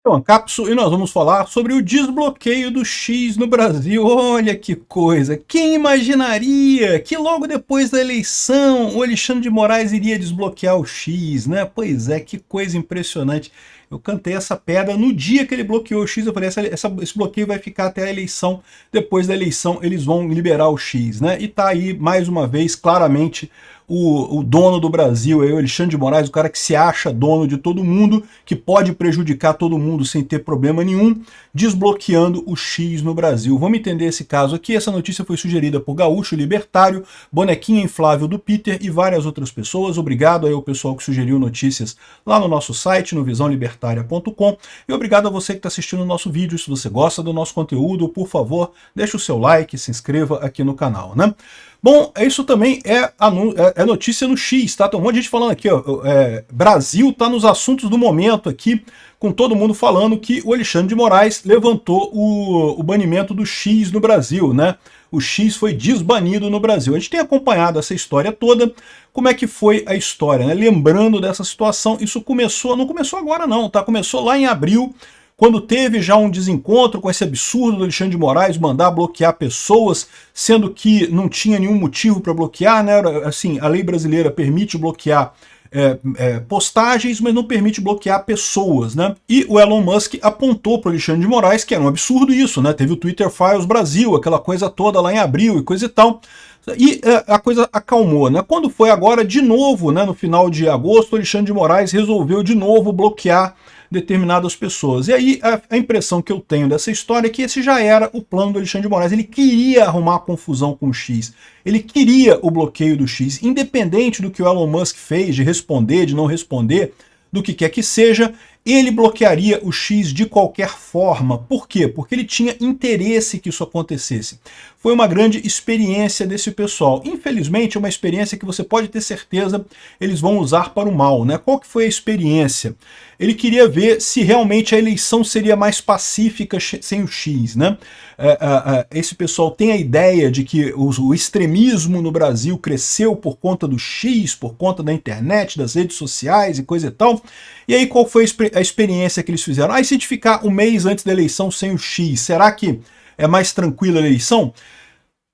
é o Ancapso e nós vamos falar sobre o desbloqueio do X no Brasil. Olha que coisa! Quem imaginaria que logo depois da eleição o Alexandre de Moraes iria desbloquear o X, né? Pois é, que coisa impressionante. Eu cantei essa pedra no dia que ele bloqueou o X, eu falei, esse bloqueio vai ficar até a eleição, depois da eleição eles vão liberar o X, né? E tá aí, mais uma vez, claramente, o dono do Brasil, o Alexandre de Moraes, o cara que se acha dono de todo mundo, que pode prejudicar todo mundo sem ter problema nenhum, desbloqueando o X no Brasil. Vamos entender esse caso aqui. Essa notícia foi sugerida por Gaúcho Libertário, Bonequinha Inflável do Peter e várias outras pessoas. Obrigado aí ao pessoal que sugeriu notícias lá no nosso site, no visãolibertaria.com, e obrigado a você que está assistindo o nosso vídeo. Se você gosta do nosso conteúdo, por favor, deixe o seu like, se inscreva aqui no canal, né? Bom, isso também é notícia no X, tá? Tem um monte de gente falando aqui, ó, Brasil tá nos assuntos do momento aqui, com todo mundo falando que o Alexandre de Moraes levantou o banimento do X no Brasil, né? O X foi desbanido no Brasil. A gente tem acompanhado essa história toda. Como é que foi a história, né? Lembrando dessa situação, isso não começou agora não, tá? Começou lá em abril, quando teve já um desencontro com esse absurdo do Alexandre de Moraes mandar bloquear pessoas, sendo que não tinha nenhum motivo para bloquear, né? Assim, a lei brasileira permite bloquear postagens, mas não permite bloquear pessoas, né? E o Elon Musk apontou para o Alexandre de Moraes que era um absurdo isso, né? Teve o Twitter Files Brasil, aquela coisa toda lá em abril e coisa e tal. E a coisa acalmou, né? Quando foi agora, de novo, né, no final de agosto, o Alexandre de Moraes resolveu de novo bloquear determinadas pessoas. E aí a impressão que eu tenho dessa história é que esse já era o plano do Alexandre de Moraes. Ele queria arrumar confusão com o X. Ele queria o bloqueio do X. Independente do que o Elon Musk fez, de responder, de não responder, do que quer que seja, ele bloquearia o X de qualquer forma. Por quê? Porque ele tinha interesse que isso acontecesse. Foi uma grande experiência desse pessoal. Infelizmente, é uma experiência que você pode ter certeza eles vão usar para o mal, né? Qual que foi a experiência? Ele queria ver se realmente a eleição seria mais pacífica sem o X, né? Esse pessoal tem a ideia de que o extremismo no Brasil cresceu por conta do X, por conta da internet, das redes sociais e coisa e tal. E aí qual foi a experiência que eles fizeram? E se a gente ficar um mês antes da eleição sem o X, será que é mais tranquila a eleição?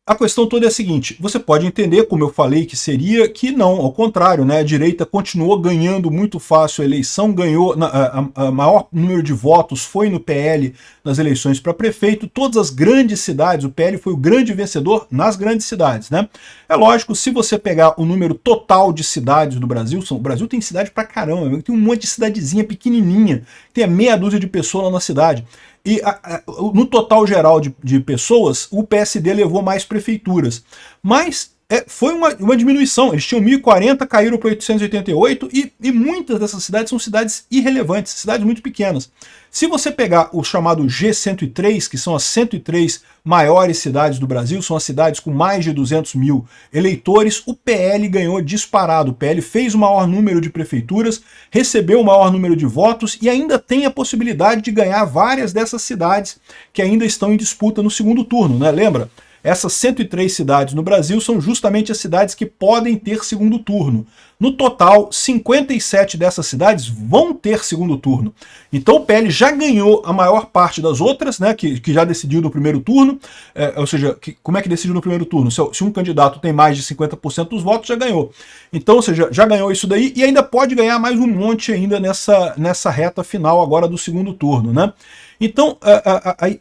A questão toda é a seguinte, você pode entender, como eu falei que seria, que não, ao contrário, né? A direita continuou ganhando muito fácil a eleição, ganhou, a maior número de votos foi no PL nas eleições para prefeito, todas as grandes cidades, o PL foi o grande vencedor nas grandes cidades, né? É lógico, se você pegar o número total de cidades do Brasil, o Brasil tem cidade pra caramba, tem um monte de cidadezinha pequenininha, tem a meia dúzia de pessoas lá na cidade. E no total geral de pessoas, o PSD levou mais prefeituras. Mas foi uma diminuição. Eles tinham 1.040, caíram para 888, e muitas dessas cidades são cidades irrelevantes, cidades muito pequenas. Se você pegar o chamado G103, que são as 103 maiores cidades do Brasil, são as cidades com mais de 200 mil eleitores, o PL ganhou disparado. O PL fez o maior número de prefeituras, recebeu o maior número de votos e ainda tem a possibilidade de ganhar várias dessas cidades que ainda estão em disputa no segundo turno, né? Lembra? Essas 103 cidades no Brasil são justamente as cidades que podem ter segundo turno. No total, 57 dessas cidades vão ter segundo turno. Então o PL já ganhou a maior parte das outras, né, que já decidiu no primeiro turno. Ou seja, como é que decidiu no primeiro turno? Se um candidato tem mais de 50% dos votos, já ganhou. Então, ou seja, já ganhou isso daí e ainda pode ganhar mais um monte ainda nessa reta final agora do segundo turno, né? Então,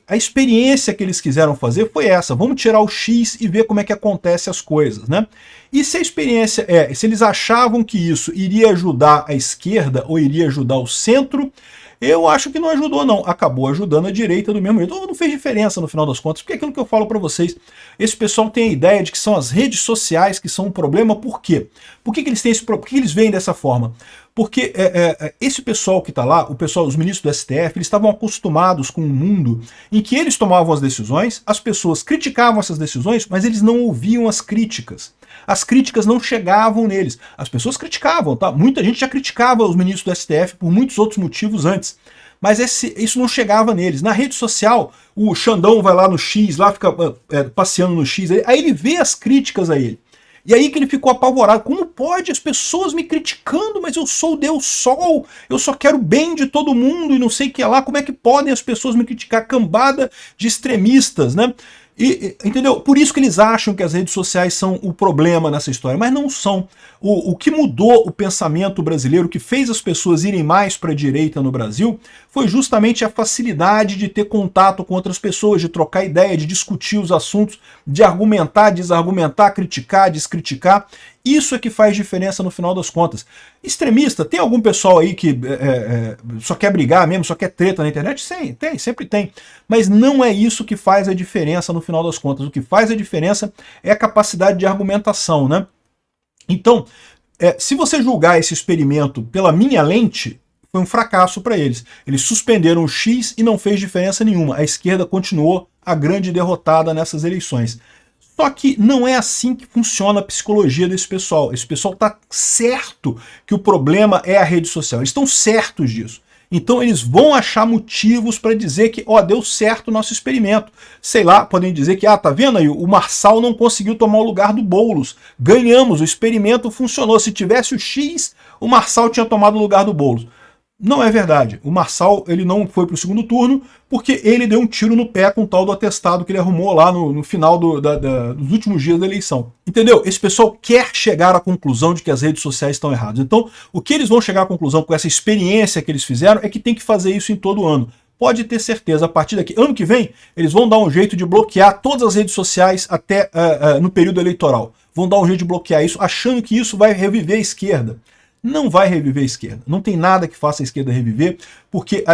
a experiência que eles quiseram fazer foi essa. Vamos tirar o X e ver como é que acontece as coisas, né? E se a experiência se eles achavam que isso iria ajudar a esquerda ou iria ajudar o centro, eu acho que não ajudou não, acabou ajudando a direita do mesmo jeito. Não fez diferença no final das contas, porque é aquilo que eu falo para vocês, esse pessoal tem a ideia de que são as redes sociais que são um problema. Por quê? Por que eles têm por que eles veem dessa forma? Porque esse pessoal que está lá, os ministros do STF, eles estavam acostumados com um mundo em que eles tomavam as decisões, as pessoas criticavam essas decisões, mas eles não ouviam as críticas. As críticas não chegavam neles. As pessoas criticavam, tá? Muita gente já criticava os ministros do STF por muitos outros motivos antes. Mas isso não chegava neles. Na rede social, o Xandão vai lá no X, lá fica passeando no X, aí ele vê as críticas a ele. E aí que ele ficou apavorado. Como pode as pessoas me criticando, mas eu sou o Deus Sol, eu só quero o bem de todo mundo e não sei o que lá. Como é que podem as pessoas me criticar? Cambada de extremistas, né? Entendeu? Por isso que eles acham que as redes sociais são o problema nessa história, mas não são. O que mudou o pensamento brasileiro, o que fez as pessoas irem mais para a direita no Brasil, foi justamente a facilidade de ter contato com outras pessoas, de trocar ideia, de discutir os assuntos, de argumentar, desargumentar, criticar, descriticar. Isso é que faz diferença no final das contas. Extremista, tem algum pessoal aí que só quer brigar mesmo, só quer treta na internet? Sim, tem, sempre tem. Mas não é isso que faz a diferença no final das contas. O que faz a diferença é a capacidade de argumentação, né? Então, se você julgar esse experimento pela minha lente, foi um fracasso para eles. Eles suspenderam o X e não fez diferença nenhuma. A esquerda continuou a grande derrotada nessas eleições. Só que não é assim que funciona a psicologia desse pessoal. Esse pessoal está certo que o problema é a rede social. Eles estão certos disso. Então eles vão achar motivos para dizer que, ó, deu certo o nosso experimento. Sei lá, podem dizer que, tá vendo aí, o Marçal não conseguiu tomar o lugar do Boulos. Ganhamos, o experimento funcionou. Se tivesse o X, o Marçal tinha tomado o lugar do Boulos. Não é verdade. O Marçal, ele não foi para o segundo turno porque ele deu um tiro no pé com o tal do atestado que ele arrumou lá no final dos últimos dias da eleição. Entendeu? Esse pessoal quer chegar à conclusão de que as redes sociais estão erradas. Então, o que eles vão chegar à conclusão com essa experiência que eles fizeram é que tem que fazer isso em todo ano. Pode ter certeza, a partir daqui, ano que vem, eles vão dar um jeito de bloquear todas as redes sociais até no período eleitoral. Vão dar um jeito de bloquear isso, achando que isso vai reviver a esquerda. Não vai reviver a esquerda. Não tem nada que faça a esquerda reviver, porque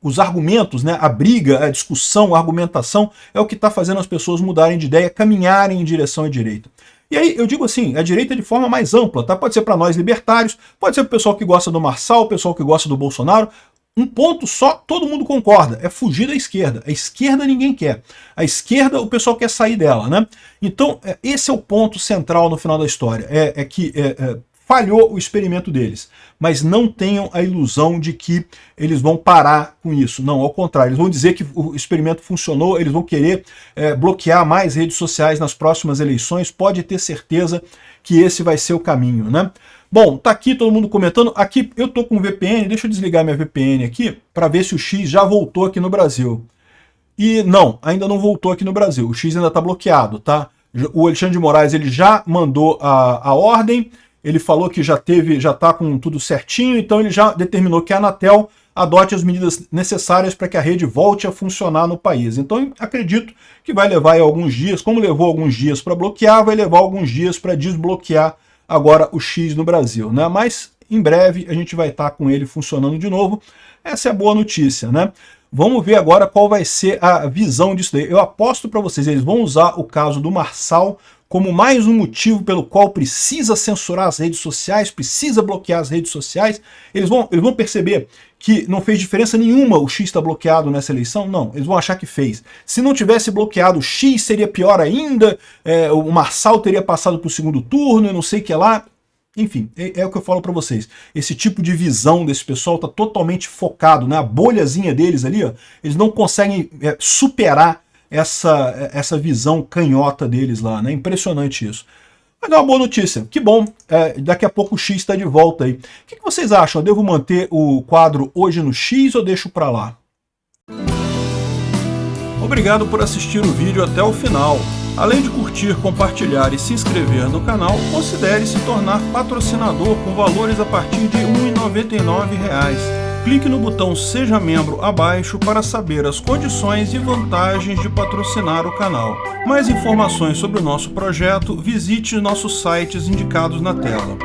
os argumentos, né, a briga, a discussão, a argumentação é o que está fazendo as pessoas mudarem de ideia, caminharem em direção à direita. E aí eu digo assim, a direita de forma mais ampla, tá? Pode ser para nós libertários, pode ser para o pessoal que gosta do Marçal, o pessoal que gosta do Bolsonaro. Um ponto só, todo mundo concorda, é fugir da esquerda. A esquerda ninguém quer. A esquerda, o pessoal quer sair dela, né? Então, esse é o ponto central no final da história. Falhou o experimento deles, mas não tenham a ilusão de que eles vão parar com isso. Não, ao contrário, eles vão dizer que o experimento funcionou, eles vão querer bloquear mais redes sociais nas próximas eleições, pode ter certeza que esse vai ser o caminho, né? Bom, tá aqui todo mundo comentando, aqui eu tô com VPN, deixa eu desligar minha VPN aqui, para ver se o X já voltou aqui no Brasil. E não, ainda não voltou aqui no Brasil, o X ainda tá bloqueado, tá? O Alexandre de Moraes, ele já mandou a ordem, ele falou que já está com tudo certinho, então ele já determinou que a Anatel adote as medidas necessárias para que a rede volte a funcionar no país. Então acredito que vai levar aí alguns dias, como levou alguns dias para bloquear, vai levar alguns dias para desbloquear agora o X no Brasil, né? Mas em breve a gente vai estar com ele funcionando de novo. Essa é a boa notícia, né? Vamos ver agora qual vai ser a visão disso daí. Eu aposto para vocês, eles vão usar o caso do Marçal como mais um motivo pelo qual precisa censurar as redes sociais, precisa bloquear as redes sociais. Eles vão perceber que não fez diferença nenhuma o X estar bloqueado nessa eleição? Não, eles vão achar que fez. Se não tivesse bloqueado o X, seria pior ainda, o Marçal teria passado para o segundo turno, eu não sei o que lá. Enfim, é o que eu falo para vocês. Esse tipo de visão desse pessoal está totalmente focado, né? A bolhazinha deles ali, ó, eles não conseguem superar essa visão canhota deles lá, né? Impressionante isso. Mas é uma boa notícia, que bom, daqui a pouco o X está de volta aí. O que vocês acham? Eu devo manter o quadro Hoje no X ou deixo para lá? Obrigado por assistir o vídeo até o final. Além de curtir, compartilhar e se inscrever no canal, considere se tornar patrocinador com valores a partir de R$ 1,99. Clique no botão Seja Membro abaixo para saber as condições e vantagens de patrocinar o canal. Mais informações sobre o nosso projeto, visite nossos sites indicados na tela.